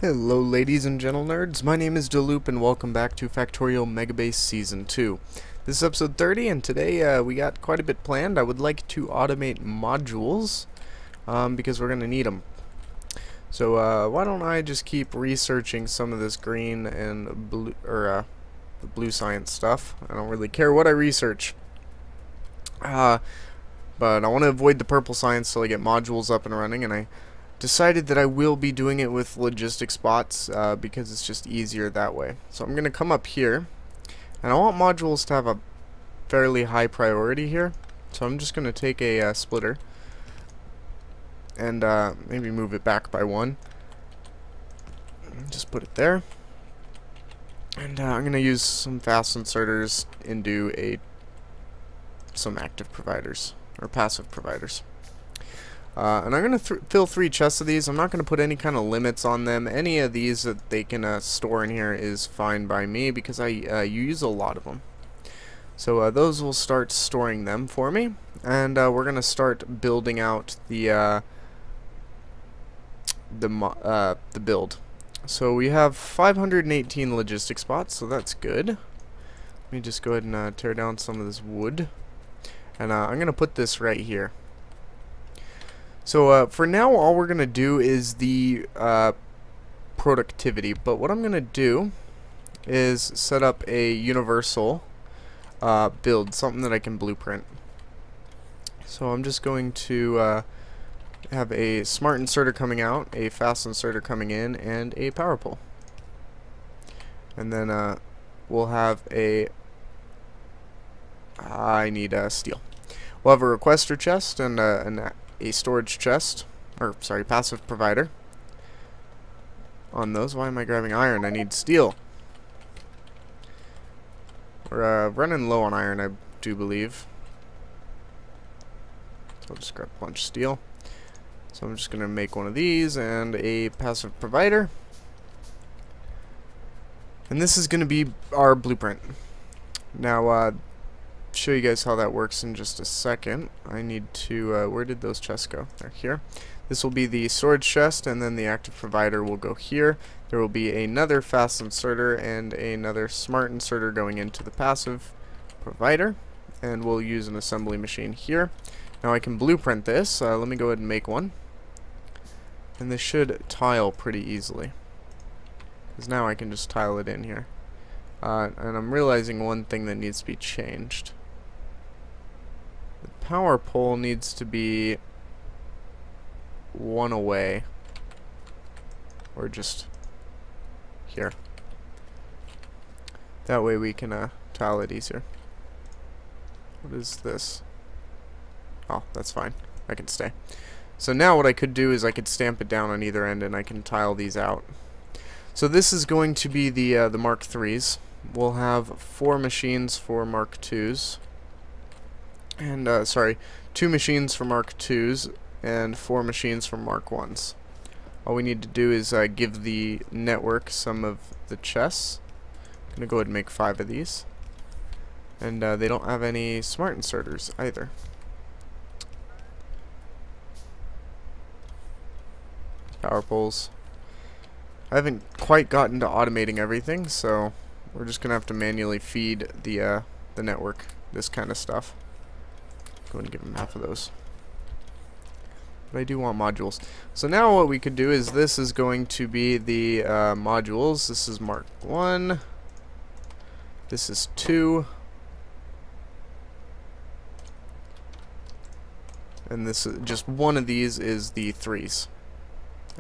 Hello ladies and gentle nerds, my name is Dylloop and welcome back to Factorio Megabase Season 2. This is episode 30 and today we got quite a bit planned. I would like to automate modules because we're going to need them. So why don't I just keep researching some of this green and blue, or the blue science stuff. I don't really care what I research. But I want to avoid the purple science till I get modules up and running, and I decided that I will be doing it with logistic spots because it's just easier that way. So I'm going to come up here, and I want modules to have a fairly high priority here. So I'm just going to take a splitter and maybe move it back by one. Just put it there. And I'm going to use some fast inserters into some active providers, or passive providers. And I'm going to fill 3 chests of these. I'm not going to put any kind of limits on them. Any of these that they can store in here is fine by me because I use a lot of them. So those will start storing them for me, and we're going to start building out the build. So we have 518 logistic spots, so that's good. Let me just go ahead and tear down some of this wood, and I'm going to put this right here. So for now, all we're going to do is the productivity, but what I'm going to do is set up a universal build, something that I can blueprint. So I'm just going to have a smart inserter coming out, a fast inserter coming in, and a power pole. And then we'll have I need steel. We'll have a requester chest and a storage chest, or sorry, passive provider on those. Why am I grabbing iron? I need steel. We're running low on iron, I do believe. So I'll just grab a bunch of steel. So I'm just going to make one of these and a passive provider. And this is going to be our blueprint. Now, show you guys how that works in just a second. I need to where did those chests go? They're here. This will be the storage chest, and then the active provider will go here. There will be another fast inserter and another smart inserter going into the passive provider, and we'll use an assembly machine here. Now I can blueprint this. Let me go ahead and make one, and this should tile pretty easily because now I can just tile it in here. And I'm realizing one thing that needs to be changed. The power pole needs to be one away, or just here. That way we can tile it easier. What is this? Oh, that's fine. I can stay. So now what I could do is I could stamp it down on either end and I can tile these out. So this is going to be the Mark IIIs. We'll have 4 machines for Mark IIs, and sorry, 2 machines for Mark IIs and 4 machines for Mark Is. All we need to do is give the network some of the chests. I'm gonna go ahead and make 5 of these, and they don't have any smart inserters either. Power poles. I haven't quite gotten to automating everything, so we're just gonna have to manually feed the network this kind of stuff. Go ahead and give them half of those. But I do want modules. So now what we could do is this is going to be the modules. This is Mark 1. This is 2. And this is just one of these is the 3s.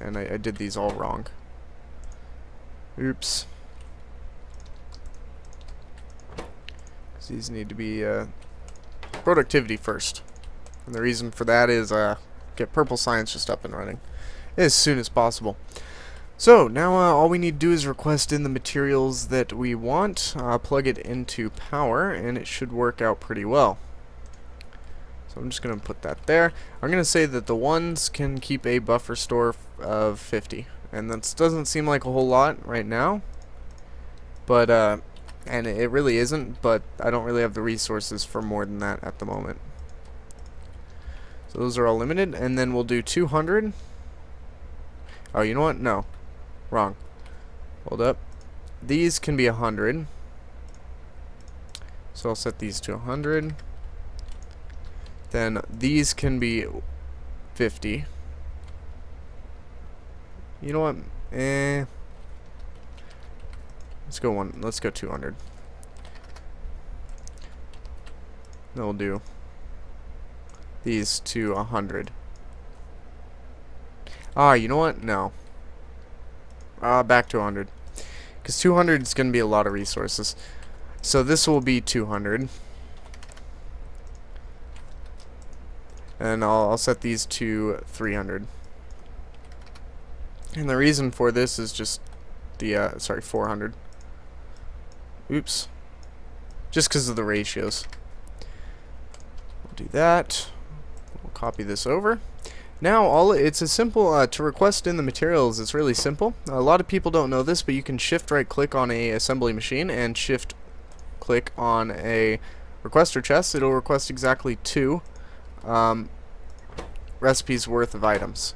And I did these all wrong. Oops. These need to be productivity first, and the reason for that is get purple science just up and running as soon as possible. So now all we need to do is request in the materials that we want, plug it into power, and it should work out pretty well. So I'm just going to put that there. I'm going to say that the ones can keep a buffer store of 50, and that doesn't seem like a whole lot right now, but and it really isn't, but I don't really have the resources for more than that at the moment. So those are all limited, and then we'll do 200. Oh, you know what? No. Wrong. Hold up. These can be 100. So I'll set these to 100. Then these can be 50. You know what? Let's go 200. Then we'll do these to 100. You know what? No. Back to 100. Because 200 is going to be a lot of resources. So this will be 200. And I'll set these to 300. And the reason for this is just the, 400. Oops. Just because of the ratios. We'll do that. We'll copy this over. Now, it's a simple, to request in the materials, it's really simple. A lot of people don't know this, but you can shift right click on a assembly machine and shift click on a requester chest. It'll request exactly 2 recipes worth of items.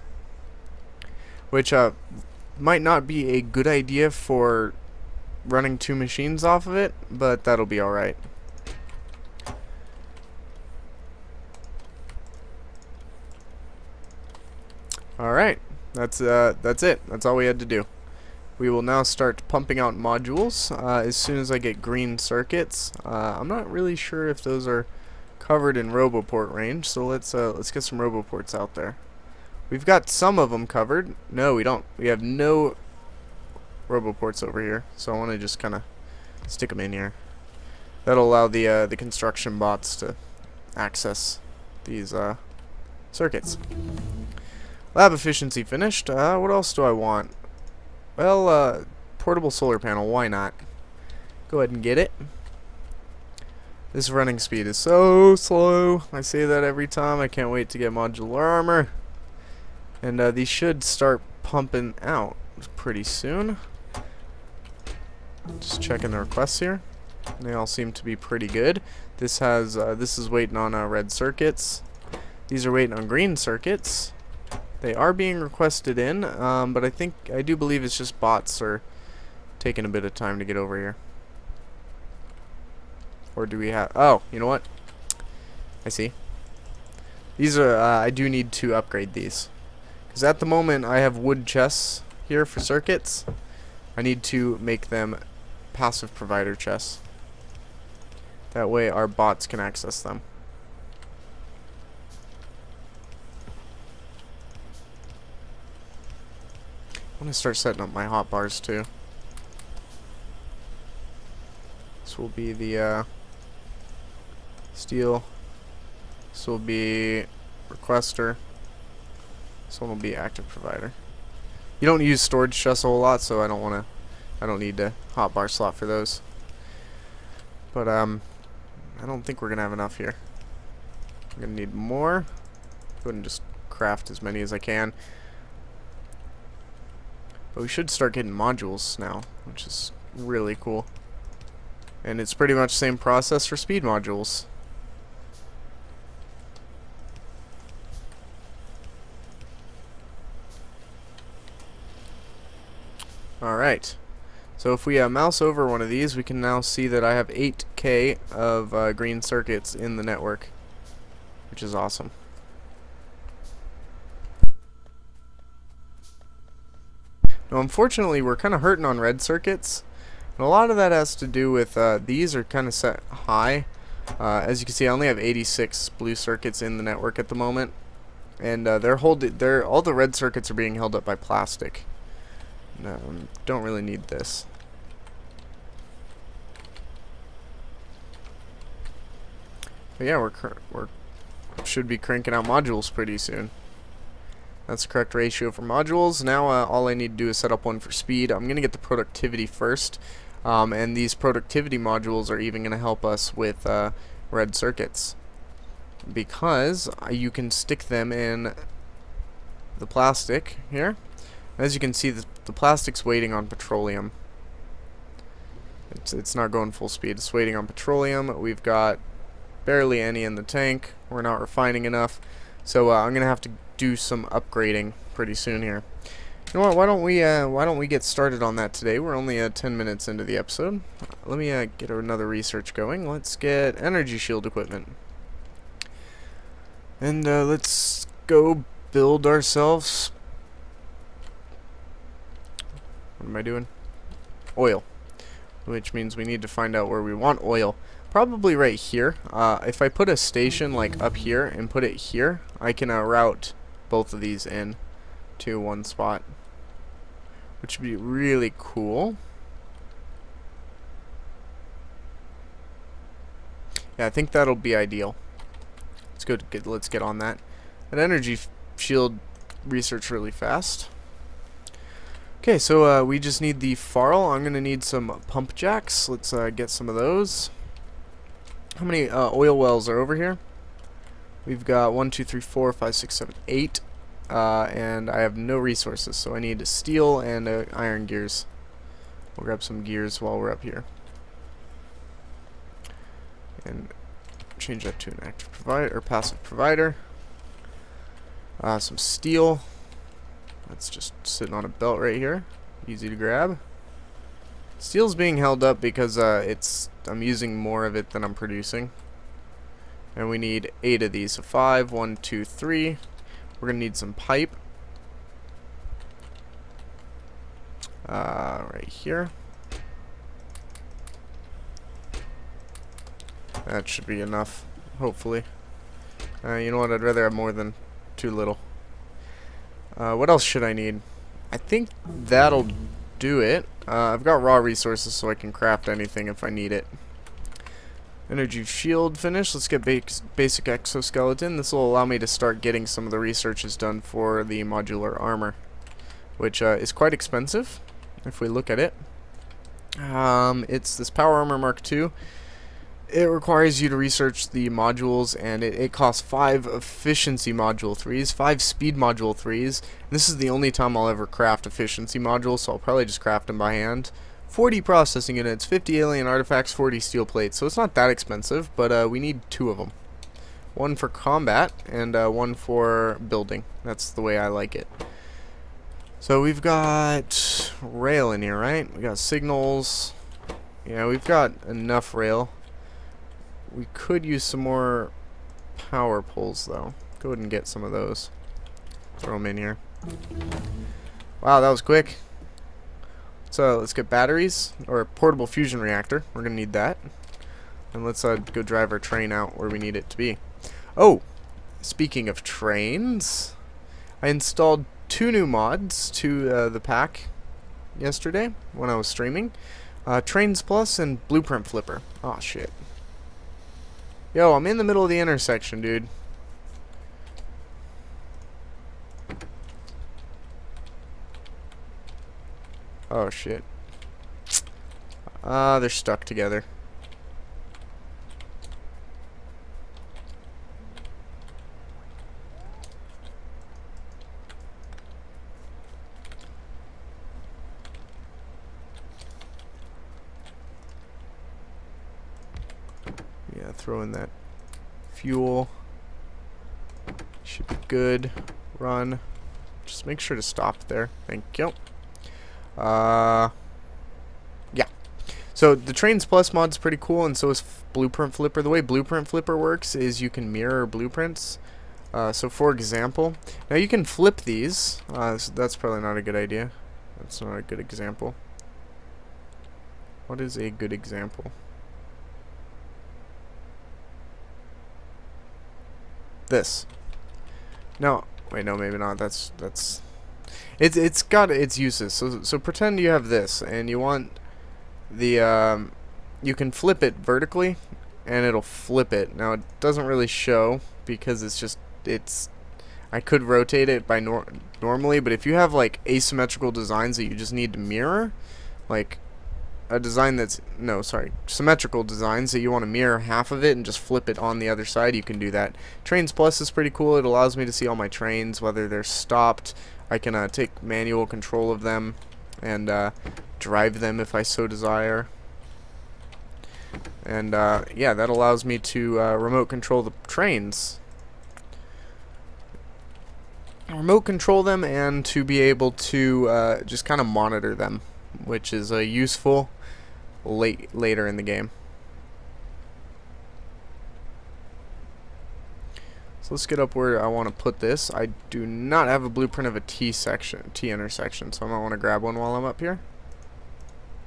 Which might not be a good idea for running 2 machines off of it, but that'll be alright. Alright, that's it. That's all we had to do. We will now start pumping out modules as soon as I get green circuits. I'm not really sure if those are covered in Roboport range, so let's get some Roboports out there. We've got some of them covered. No, we don't. We have no Roboports over here, so I want to just kind of stick them in here. That'll allow the construction bots to access these circuits. Lab efficiency finished. What else do I want? Well, portable solar panel. Why not? Go ahead and get it. This running speed is so slow. I say that every time. I can't wait to get modular armor. And these should start pumping out pretty soon. Just checking the requests here. They all seem to be pretty good. This is waiting on red circuits. These are waiting on green circuits. They are being requested in, but I do believe it's just bots are taking a bit of time to get over here. Or do we have... Oh, you know what? I see. These are... I do need to upgrade these. Because at the moment, I have wood chests here for circuits. I need to make them passive provider chests. That way our bots can access them. I'm going to start setting up my hotbars too. This will be the steel. This will be requester. This one will be active provider. You don't use storage chests a whole lot, so I don't need a hotbar slot for those. But I don't think we're gonna have enough here. I'm gonna need more. Go ahead and just craft as many as I can. But we should start getting modules now, which is really cool. And it's pretty much the same process for speed modules. Alright. So if we mouse over one of these, we can now see that I have 8K of green circuits in the network, which is awesome. Now, unfortunately, we're kind of hurting on red circuits. And a lot of that has to do with these are kind of set high. As you can see, I only have 86 blue circuits in the network at the moment, and all the red circuits are being held up by plastic. No, don't really need this. But yeah, we're should be cranking out modules pretty soon. That's the correct ratio for modules. Now all I need to do is set up one for speed. I'm going to get the productivity first. And these productivity modules are even going to help us with red circuits. Because you can stick them in the plastic here. As you can see, the plastic's waiting on petroleum. It's not going full speed. It's waiting on petroleum. We've got barely any in the tank. We're not refining enough. So I'm going to have to do some upgrading pretty soon here. You know what? Why don't we get started on that today? We're only 10 minutes into the episode. Let me get another research going. Let's get energy shield equipment, and let's go build ourselves. What am I doing? Oil, which means we need to find out where we want oil. Probably right here. If I put a station like up here and put it here, I can route both of these in to one spot, which would be really cool. Yeah, I think that'll be ideal. Let's get on that. An energy shield research really fast. Okay, so we just need the farl. I'm gonna need some pump jacks. Let's get some of those. How many oil wells are over here? We've got 1, 2, 3, 4, 5, 6, 7, 8. And I have no resources, so I need steel and iron gears. We'll grab some gears while we're up here. And change that to an active provider or passive provider. Some steel. That's just sitting on a belt right here. Easy to grab. Steel's being held up because I'm using more of it than I'm producing. And we need 8 of these. So 5, 1, 2, 3. We're gonna need some pipe. Right here. That should be enough, hopefully. You know what? I'd rather have more than too little. What else should I need? I think that'll do it. I've got raw resources, so I can craft anything if I need it. Energy shield finished. Let's get basic exoskeleton. This will allow me to start getting some of the researches done for the modular armor, which is quite expensive if we look at it. It's this Power Armor Mark II. It requires you to research the modules, and it costs 5 efficiency module 3s, 5 speed module 3s, and this is the only time I'll ever craft efficiency modules, so I'll probably just craft them by hand. 40 processing units, 50 alien artifacts, 40 steel plates, so it's not that expensive, but we need 2 of them. 1 for combat, and 1 for building. That's the way I like it. So we've got rail in here, right? We got signals. Yeah, we've got enough rail. We could use some more power poles, though. Go ahead and get some of those. Throw them in here. Wow, that was quick. So let's get batteries, or a portable fusion reactor. We're going to need that. And let's go drive our train out where we need it to be. Oh, speaking of trains, I installed 2 new mods to the pack yesterday when I was streaming. Trains Plus and Blueprint Flipper. Oh, shit. Yo, I'm in the middle of the intersection, dude. Oh, shit. They're stuck together. Yeah, throw in that fuel. Should be good. Run. Just make sure to stop there. Thank you. Yeah. So the Trains Plus mod's pretty cool, and so is Blueprint Flipper. The way Blueprint Flipper works is you can mirror blueprints. So for example, now you can flip these. So that's probably not a good idea. That's not a good example. What is a good example? This. No, wait, no, maybe not. It's got its uses. So pretend you have this, and you want the you can flip it vertically, and it'll flip it. Now it doesn't really show because I could rotate it by normally, but if you have like asymmetrical designs that you just need to mirror, like a design that's symmetrical designs that you want to mirror half of it and just flip it on the other side, you can do that. Trains Plus is pretty cool. It allows me to see all my trains, whether they're stopped. I can take manual control of them and drive them if I so desire. And yeah, that allows me to remote control the trains. remote control them and to be able to just kind of monitor them, which is useful later in the game. So let's get up where I want to put this. I do not have a blueprint of a T intersection, so I might want to grab one while I'm up here.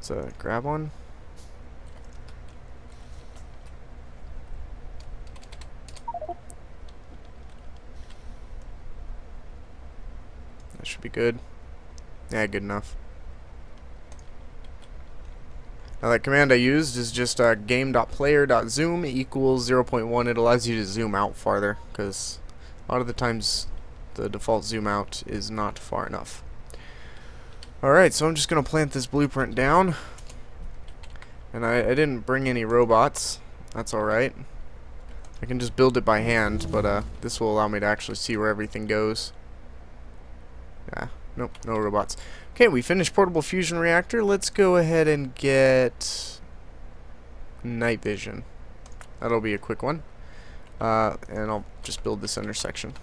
So grab one. That should be good. Yeah, good enough. Now that command I used is just game.player.zoom equals 0.1. It allows you to zoom out farther, because a lot of the times the default zoom out is not far enough. Alright, so I'm just going to plant this blueprint down. And I didn't bring any robots. That's alright. I can just build it by hand, but this will allow me to actually see where everything goes. Yeah, nope, no robots. Okay, we finished portable fusion reactor. Let's go ahead and get night vision. That'll be a quick one. And I'll just build this intersection.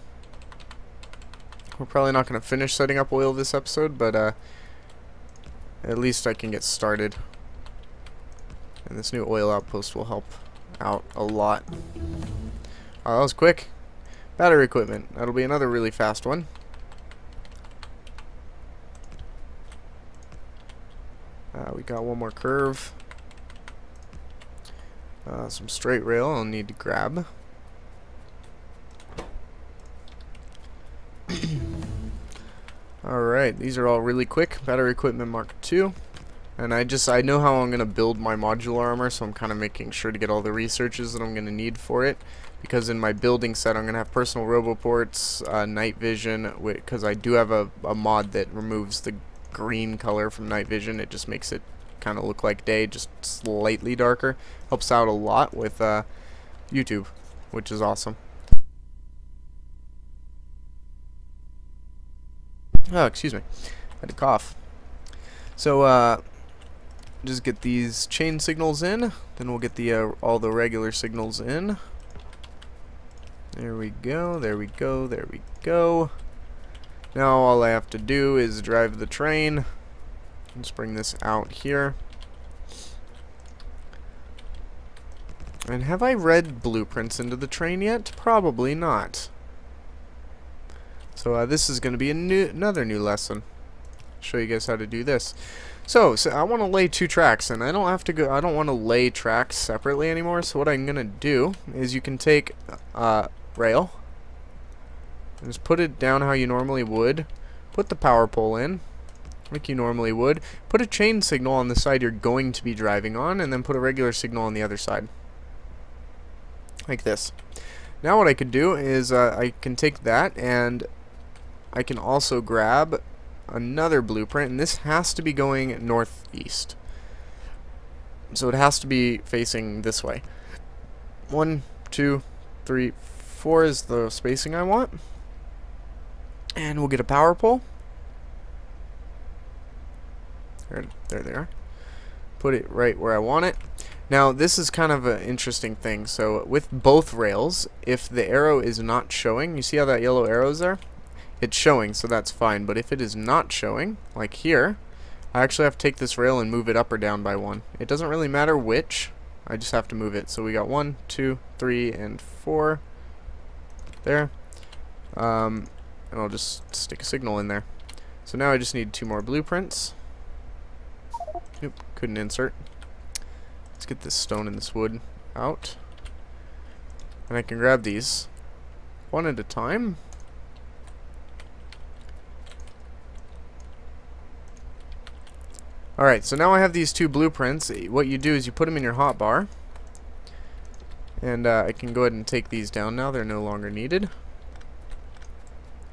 We're probably not going to finish setting up oil this episode, but at least I can get started. And this new oil outpost will help out a lot. Oh, that was quick. Battery equipment. That'll be another really fast one. We got one more curve. Some straight rail I'll need to grab. Alright, these are all really quick. Battery equipment Mark II. And I know how I'm going to build my modular armor, so I'm kind of making sure to get all the researches that I'm going to need for it. Because in my building set I'm going to have personal roboports, night vision, because I do have a mod that removes the green color from night vision. It just makes it kind of look like day, just slightly darker. Helps out a lot with YouTube, which is awesome. Oh, excuse me. I had to cough. So just get these chain signals in, then we'll get the all the regular signals in. There we go, there we go, there we go. Now all I have to do is drive the train. Let's bring this out here. And have I read blueprints into the train yet? Probably not. So this is going to be another new lesson. Show you guys how to do this. So I want to lay two tracks, and I don't have to go. I don't want to lay tracks separately anymore. So what I'm going to do is you can take rail. Just put it down how you normally would. Put the power pole in, like you normally would. Put a chain signal on the side you're going to be driving on, and then put a regular signal on the other side. Like this. Now what I could do is I can take that, and I can also grab another blueprint, and this has to be going northeast. So it has to be facing this way. 1, 2, 3, 4 is the spacing I want. And we'll get a power pole. There they are. Put it right where I want it. Now this is kind of an interesting thing. So with both rails, if the arrow is not showing, you see how that yellow arrow is there? It's showing, so that's fine. But if it is not showing, like here, I actually have to take this rail and move it up or down by 1. It doesn't really matter which. I just have to move it. So we got 1, 2, 3, and 4 there. And I'll just stick a signal in there. So now I just need 2 more blueprints. Oop, couldn't insert. Let's get this stone and this wood out. And I can grab these one at a time. Alright, so now I have these 2 blueprints. What you do is you put them in your hotbar. And I can go ahead and take these down now. They're no longer needed.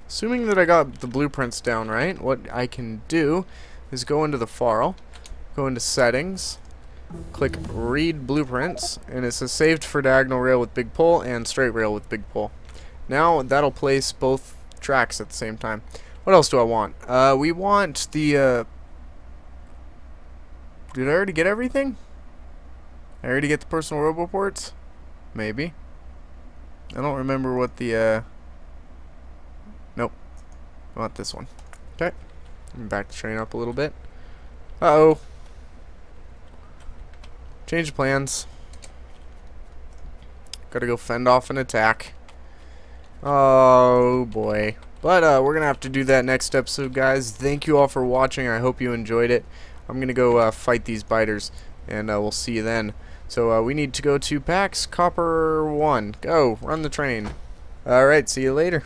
Assuming that I got the blueprints down right, what I can do is go into the file, go into settings, click read blueprints, and it says saved for diagonal rail with big pole and straight rail with big pole. Now that'll place both tracks at the same time. What else do I want? We want the did I already get everything? I already get the personal roboports? Maybe. I don't remember what the nope. I want this one. Okay. Back the train up a little bit. Uh-oh. Change plans. Gotta go fend off an attack. Oh boy. But we're gonna have to do that next episode, guys. Thank you all for watching. I hope you enjoyed it. I'm gonna go fight these biters, and we'll see you then. So we need to go to PAX Copper 1. Go, run the train. Alright, see you later.